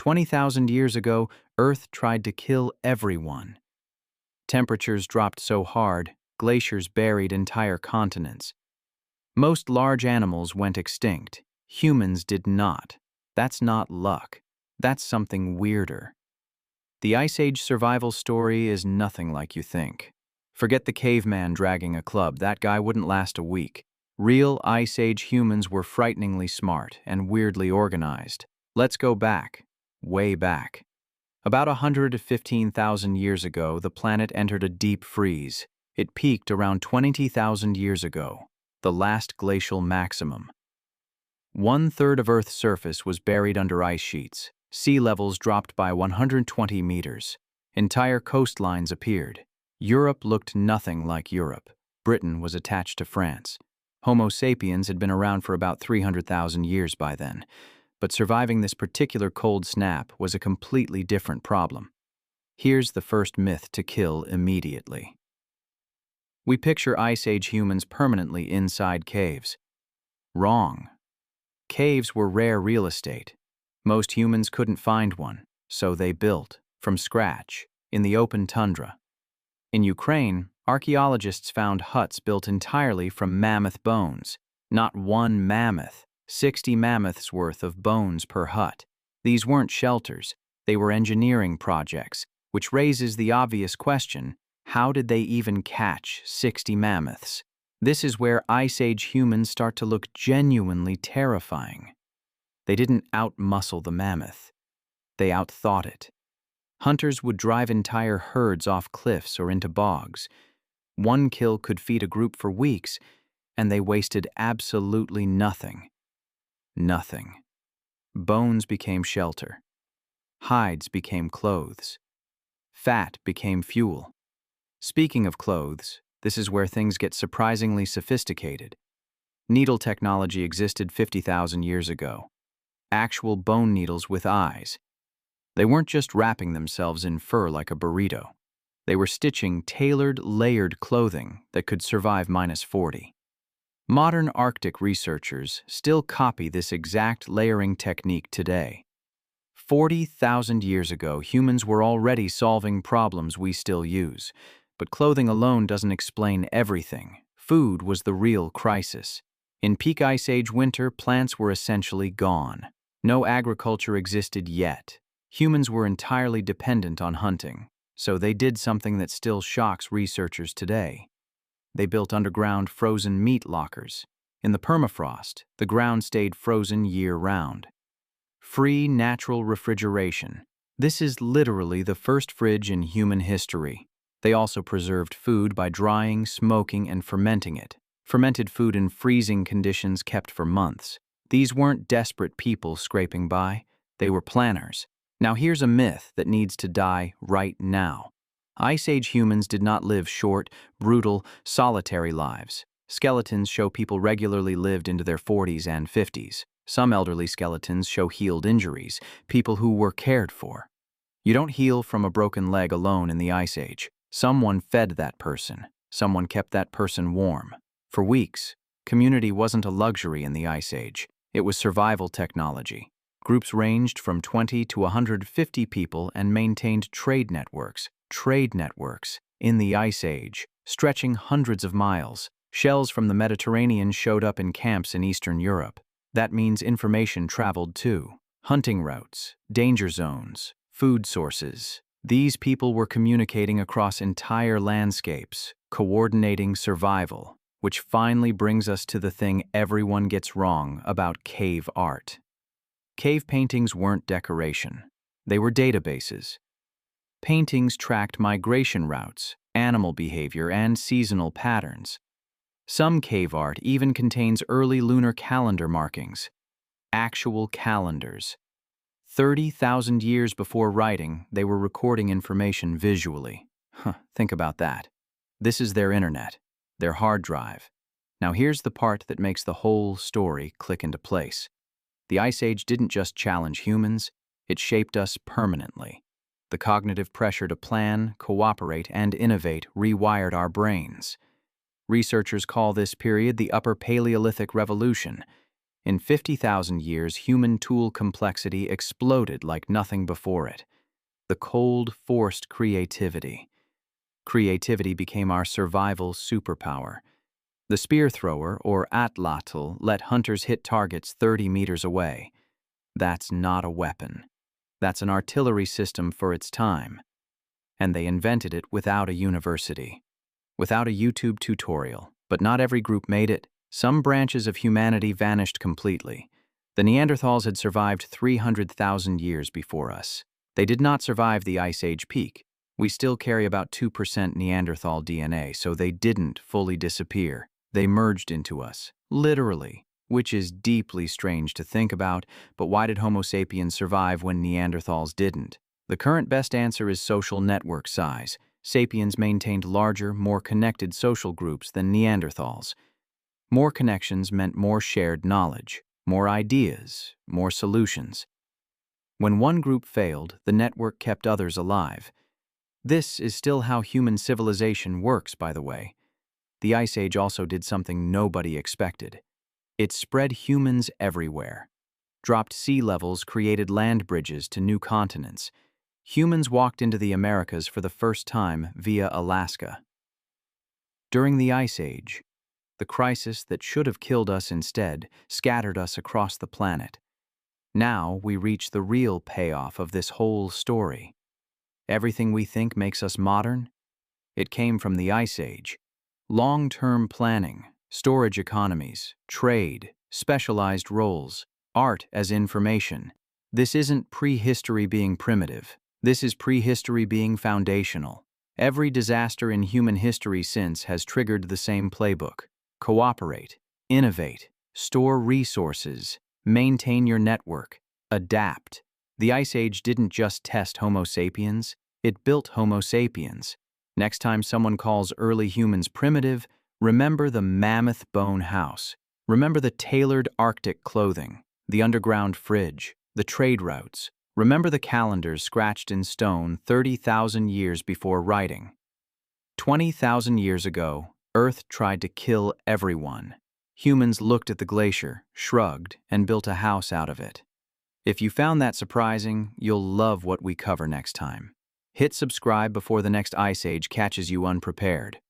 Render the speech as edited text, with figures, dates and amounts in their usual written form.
20,000 years ago, Earth tried to kill everyone. Temperatures dropped so hard, glaciers buried entire continents. Most large animals went extinct. Humans did not. That's not luck. That's something weirder. The Ice Age survival story is nothing like you think. Forget the caveman dragging a club. That guy wouldn't last a week. Real Ice Age humans were frighteningly smart and weirdly organized. Let's go back, way back. About 115,000 years ago, the planet entered a deep freeze. It peaked around 20,000 years ago, the last glacial maximum. 1/3 of Earth's surface was buried under ice sheets. Sea levels dropped by 120 meters. Entire coastlines appeared. Europe looked nothing like Europe. Britain was attached to France. Homo sapiens had been around for about 300,000 years by then. But surviving this particular cold snap was a completely different problem. Here's the first myth to kill immediately. We picture Ice Age humans permanently inside caves. Wrong. Caves were rare real estate. Most humans couldn't find one, so they built, from scratch, in the open tundra. In Ukraine, archaeologists found huts built entirely from mammoth bones. Not one mammoth, 60 mammoths worth of bones per hut. These weren't shelters, they were engineering projects, which raises the obvious question, how did they even catch 60 mammoths? This is where Ice Age humans start to look genuinely terrifying. They didn't out-muscle the mammoth. They outthought it. Hunters would drive entire herds off cliffs or into bogs. One kill could feed a group for weeks, and they wasted absolutely nothing. Nothing. Bones became shelter. Hides became clothes. Fat became fuel. Speaking of clothes, this is where things get surprisingly sophisticated. Needle technology existed 50,000 years ago. Actual bone needles with eyes. They weren't just wrapping themselves in fur like a burrito. They were stitching tailored, layered clothing that could survive -40. Modern Arctic researchers still copy this exact layering technique today. 40,000 years ago, humans were already solving problems we still use. But clothing alone doesn't explain everything. Food was the real crisis. In peak Ice Age winter, plants were essentially gone. No agriculture existed yet. Humans were entirely dependent on hunting, so they did something that still shocks researchers today. They built underground frozen meat lockers. In the permafrost, the ground stayed frozen year-round. Free natural refrigeration. This is literally the first fridge in human history. They also preserved food by drying, smoking, and fermenting it. Fermented food in freezing conditions kept for months. These weren't desperate people scraping by. They were planners. Now here's a myth that needs to die right now. Ice Age humans did not live short, brutal, solitary lives. Skeletons show people regularly lived into their 40s and 50s. Some elderly skeletons show healed injuries, people who were cared for. You don't heal from a broken leg alone in the Ice Age. Someone fed that person. Someone kept that person warm. For weeks, community wasn't a luxury in the Ice Age. It was survival technology. Groups ranged from 20 to 150 people and maintained trade networks in the Ice Age, stretching hundreds of miles. Shells from the Mediterranean showed up in camps in Eastern Europe. That means information traveled too. Hunting routes, danger zones, food sources. These people were communicating across entire landscapes, coordinating survival, which finally brings us to the thing everyone gets wrong about cave art. Cave paintings weren't decoration. They were databases. Paintings tracked migration routes, animal behavior, and seasonal patterns. Some cave art even contains early lunar calendar markings. Actual calendars. 30,000 years before writing, they were recording information visually. Think about that. This is their internet, their hard drive. Now here's the part that makes the whole story click into place. The Ice Age didn't just challenge humans, it shaped us permanently. The cognitive pressure to plan, cooperate, and innovate rewired our brains. Researchers call this period the Upper Paleolithic Revolution. In 50,000 years, human tool complexity exploded like nothing before it. The cold forced creativity. Creativity became our survival superpower. The spear thrower, or atlatl, let hunters hit targets 30 meters away. That's not a weapon. That's an artillery system for its time. And they invented it without a university, without a YouTube tutorial. But not every group made it. Some branches of humanity vanished completely. The Neanderthals had survived 300,000 years before us. They did not survive the Ice Age peak. We still carry about 2% Neanderthal DNA, so they didn't fully disappear. They merged into us, literally, which is deeply strange to think about, but why did Homo sapiens survive when Neanderthals didn't? The current best answer is social network size. Sapiens maintained larger, more connected social groups than Neanderthals. More connections meant more shared knowledge, more ideas, more solutions. When one group failed, the network kept others alive. This is still how human civilization works, by the way. The Ice Age also did something nobody expected. It spread humans everywhere. Dropped sea levels created land bridges to new continents. Humans walked into the Americas for the first time via Alaska. During the Ice Age, the crisis that should have killed us instead scattered us across the planet. Now we reach the real payoff of this whole story. Everything we think makes us modern, it came from the Ice Age. Long-term planning, storage economies, trade, specialized roles, art as information. This isn't prehistory being primitive. This is prehistory being foundational. Every disaster in human history since has triggered the same playbook. Cooperate, innovate, store resources, maintain your network, adapt. The Ice Age didn't just test Homo sapiens, it built Homo sapiens. Next time someone calls early humans primitive, remember the mammoth bone house. Remember the tailored Arctic clothing, the underground fridge, the trade routes. Remember the calendars scratched in stone 30,000 years before writing. 20,000 years ago, Earth tried to kill everyone. Humans looked at the glacier, shrugged, and built a house out of it. If you found that surprising, you'll love what we cover next time. Hit subscribe before the next Ice Age catches you unprepared.